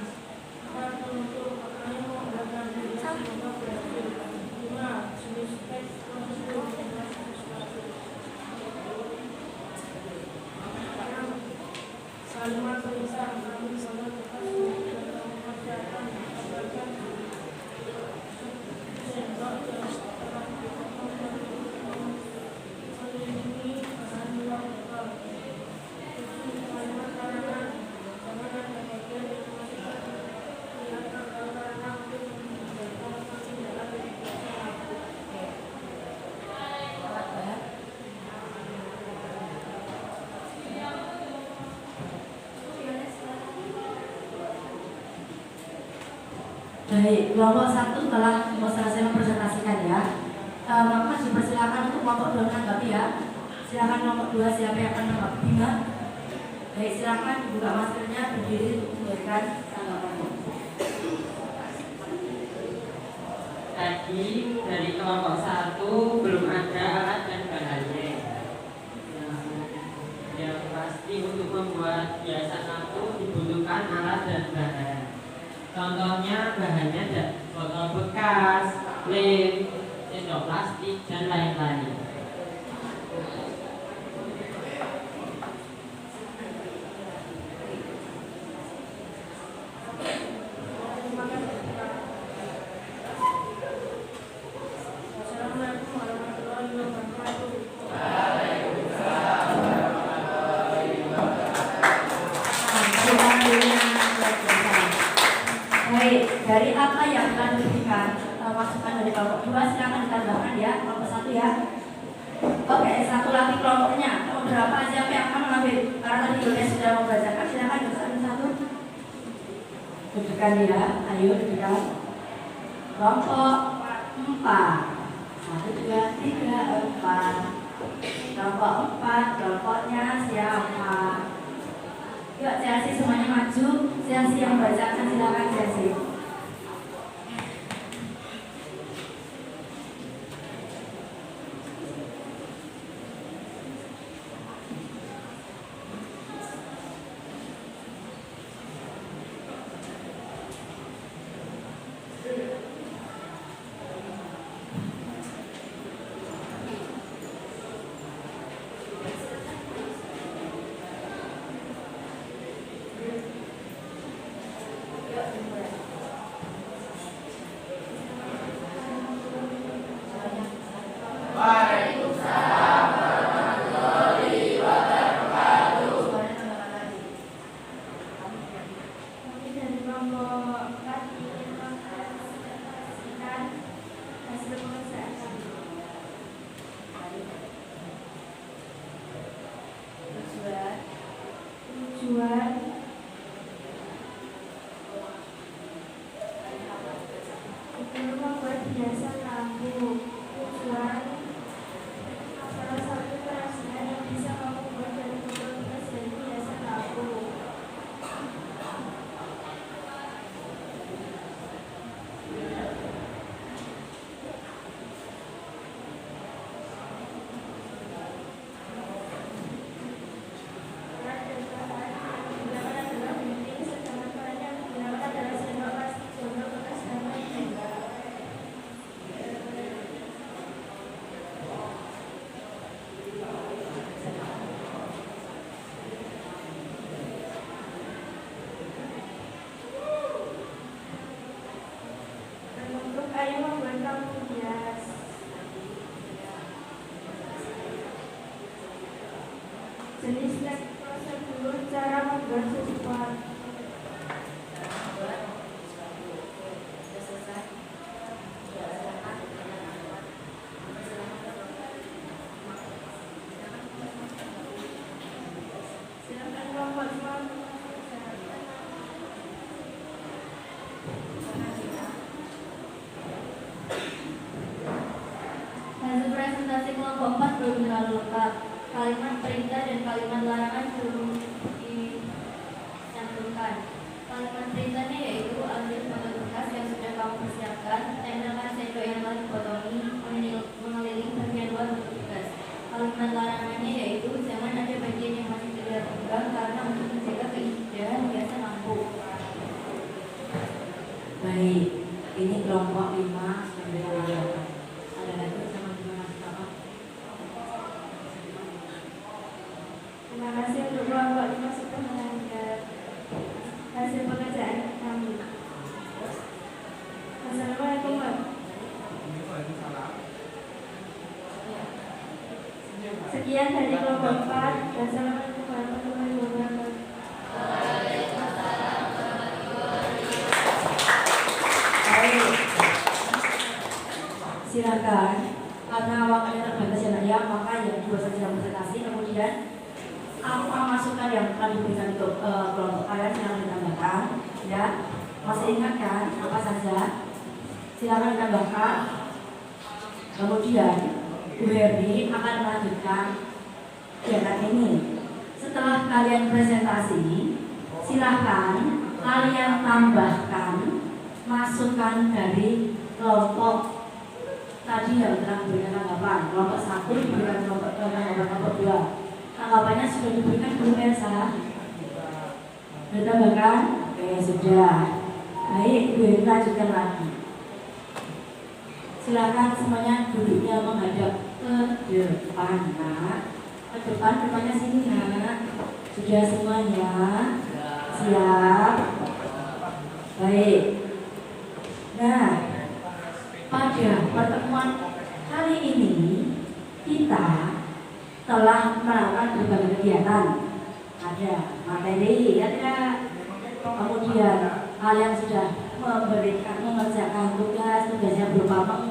akan untuk maknanya menggunakan jenis semoga berhasil. 5. Jenis teks prosedur jelas ilustrasi. 6. Kalimat tulisan ambil botol bekas yang biasa mempersiapkan menggambarkan sendok yang telah dipotong dan mengelilingi bahan luar botol. 7. Kalimat larangan jangan ada bagian yang masih kelihatan karena untuk menunjukkan tindakan yang biasa laku. Alat bahan. Baik, kelompok 1 telah selesai mempresentasikan ya. Maka dipersilakan untuk kelompok 2 menanggapi ya. Silakan kelompok 2 siapa yang akan menanggapi Bima? Baik, silakan dibuka maskernya, berdiri untuk memberikan tanggapan. Tadi dari kelompok 1 belum ada alat dan bahannya. Yang pasti untuk membuat hiasan lampu dibutuhkan alat dan bahan. Contohnya bahannya ada botol bekas, lem, sendok plastik, dan lain-lain. Assalamualaikum warahmatullahi wabarakatuh. Baik, dari apa yang telah diberikan masukan dari kelompok 2 silakan ditambahkan ya, kelompok 1 ya. Oke, satu lagi kelompoknya. Kelompok berapa siapa yang akan mengambil? Karena tadi Yulia sudah membacakan, silakan satu-satu. Dudukkan ya, ayo dudukkan. Kelompok 4. 1, 2, 3, 4. Kelompok 4, kelompoknya siapa? Yuk Chelsea semuanya maju. Chelsea yang membacakan silakan Chelsea. Kami dari kelompok 4 ingin mempresentasikan hasil pengerjaan kami. Tujuan untuk membuat hiasan lampu. Tujuan salah satu kerajinan yang bisa kamu buat dari botol bekas yaitu hiasan lampu. Alat dan bahan yang digunakan adalah gunting, sedangkan bahan yang digunakan adalah sendok plastik, botol bekas, dan lain-lain. Untuk ayo membuat lampu hias. Jenis teks prosedur cara membuat sesuatu. Silakan kelompok 2. Hasil presentasi kelompok 4 belum terlalu lengkap. Kalimat perintah dan kalimat larangan belum dicantumkan. Kalimat perintahnya yaitu ambil botol bekas yang sudah kamu persiapkan, tempelkan sendok yang telah dipotongi mengelilingi bagian luar Sekian dari kelompok 4 dan assalamualaikum warahmatullahi wabarakatuh. Baik. Silakan. Karena waktunya terbatas ya, maka yang dua saja presentasi. Kemudian apa masukan yang telah diberikan untuk kelompok kalian yang ditambahkan? Ya, masih ingat kan apa saja? Silakan ditambahkan. Kemudian Bu Herdi akan melanjutkan kegiatan ini. Setelah kalian presentasi, silakan kalian tambahkan masukan dari kelompok tadi yang telah diberikan tanggapan. Kelompok 1 diberikan kelompok 2. Tanggapannya sudah diberikan belum Elsa? Ditambahkan? Oke, sudah. Baik, Bu Herdi lanjutkan lagi. Silakan semuanya duduknya menghadap ke depan, nak. Ke depannya sini, nak. Sudah semuanya? Siap? Baik. Nah, pada pertemuan kali ini kita telah melakukan berbagai kegiatan. Ada materi, ya tidak? Kemudian kalian sudah mengerjakan tugasnya berupa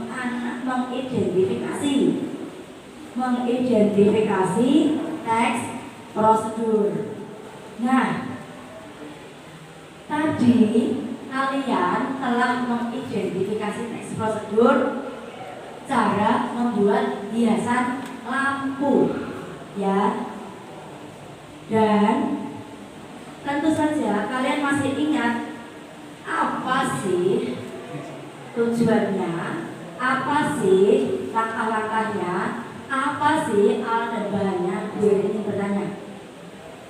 mengidentifikasi teks prosedur. Nah, tadi kalian telah mengidentifikasi teks prosedur cara membuat hiasan lampu, ya. Dan tentu saja kalian masih ingat apa sih tujuannya, apa sih langkah-langkahnya, apa sih alat dan bahannya. Bu ini bertanya,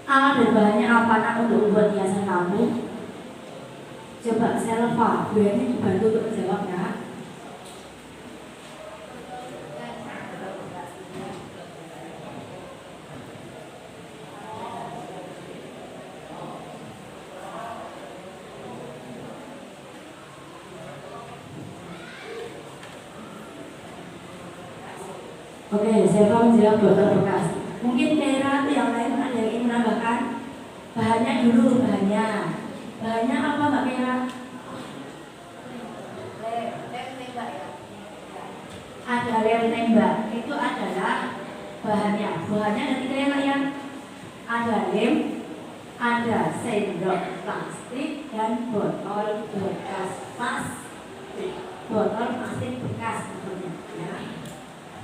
alat dan bahannya apa nak untuk membuat hiasan lampu? Coba Selva, Bu ini dibantu untuk menjawab, nak. Oke, saya menjawab botol bekas. Mungkin Kera atau yang lain ada yang ingin menambahkan? Bahannya dulu, bahannya. Bahannya apa Mbak Kera? Lem tembak ya. Ada lem tembak, itu adalah bahannya. Bahannya ada 3 ya Mbak ya. Ada lem, ada sendok plastik dan botol bekas plastik. Botol plastik bekas tentunya, ya.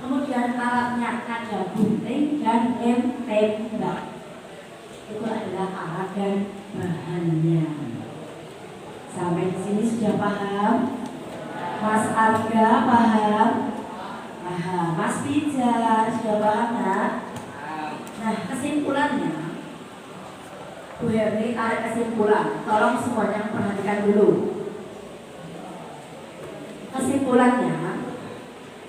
Kemudian alatnya ada gunting dan lem tembak. Itu adalah alat dan bahannya. Sampai di sini sudah paham? Mas Arga paham? Paham. Mas Pijar sudah paham ya? Nah, kesimpulannya, Bu Herni tarik kesimpulan. Tolong semuanya perhatikan dulu. Kesimpulannya,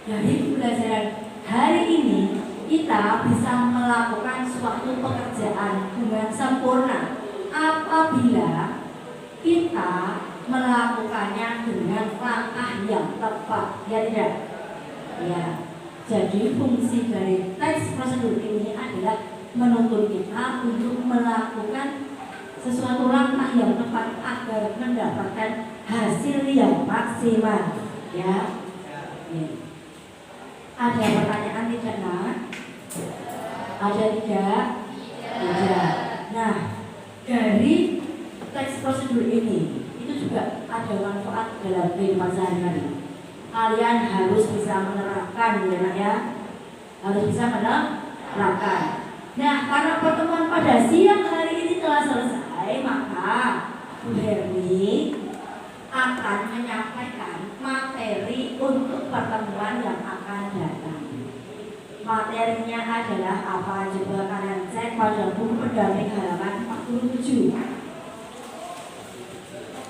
dari pembelajaran hari ini kita bisa melakukan suatu pekerjaan dengan sempurna apabila kita melakukannya dengan langkah yang tepat, ya tidak? Ya. Jadi fungsi dari teks prosedur ini adalah menuntut kita untuk melakukan sesuatu langkah yang tepat agar mendapatkan hasil yang maksimal, ya. Ada pertanyaan tidak, nak? Ada tidak? Tidak. Nah, dari teks prosedur ini itu juga ada manfaat dalam kehidupan sehari-hari. Kalian harus bisa menerapkan, ya nak ya. Harus bisa menerapkan. Nah, karena pertemuan pada siang hari ini telah selesai, maka Bu Herni akan menyampaikan materi untuk pertemuan yang akan datang. Materinya adalah apa? Coba kalian cek pada buku pendamping halaman 47.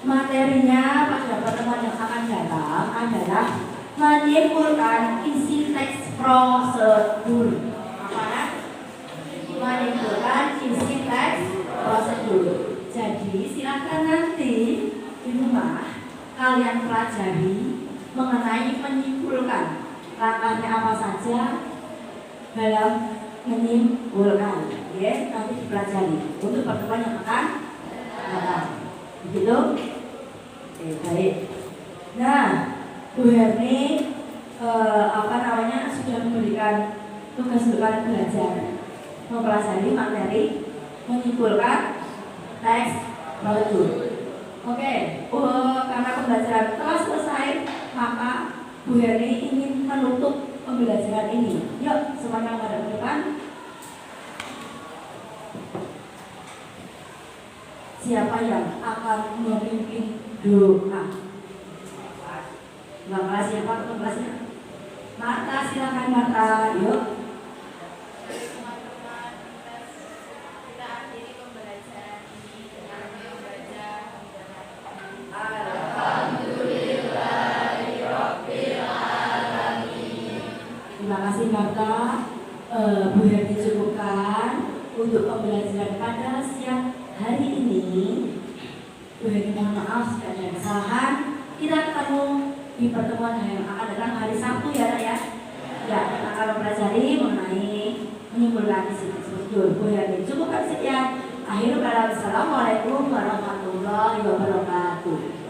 Materinya pada pertemuan yang akan datang adalah menyimpulkan isi teks prosedur. Apa? Menyimpulkan isi teks prosedur. Jadi silakan nanti di rumah kalian pelajari mengenai menyimpulkan langkahnya apa saja, dalam menyimpulkan, ya nanti dipelajari untuk pertemuan yang akan datang. Begitu? Oke, baik. Nah, Bu Herni sudah memberikan tugas untuk kalian belajar mempelajari materi, menyimpulkan teks modul. Oke, karena pembelajaran telah selesai, maka Bu Herni ingin menutup pembelajaran ini. Yuk, semuanya pada depan. Siapa yang akan memimpin doa? Mbak kelas siapa kelasnya? Marta, silakan Marta. Yuk. Teman-teman, kita akhiri pembelajaran ini dengan membaca Terima kasih Marta. Bu Herni cukupkan untuk pembelajaran pada siang hari ini. Bu Herni mohon maaf jika ada kesalahan. Kita ketemu di pertemuan yang akan datang hari Sabtu ya, Nak ya. Ya, kita akan mempelajari mengenai menyimpulkan isi tersebut. Bu Herni cukupkan sekian. Akhirul kalam. Assalamualaikum warahmatullahi wabarakatuh.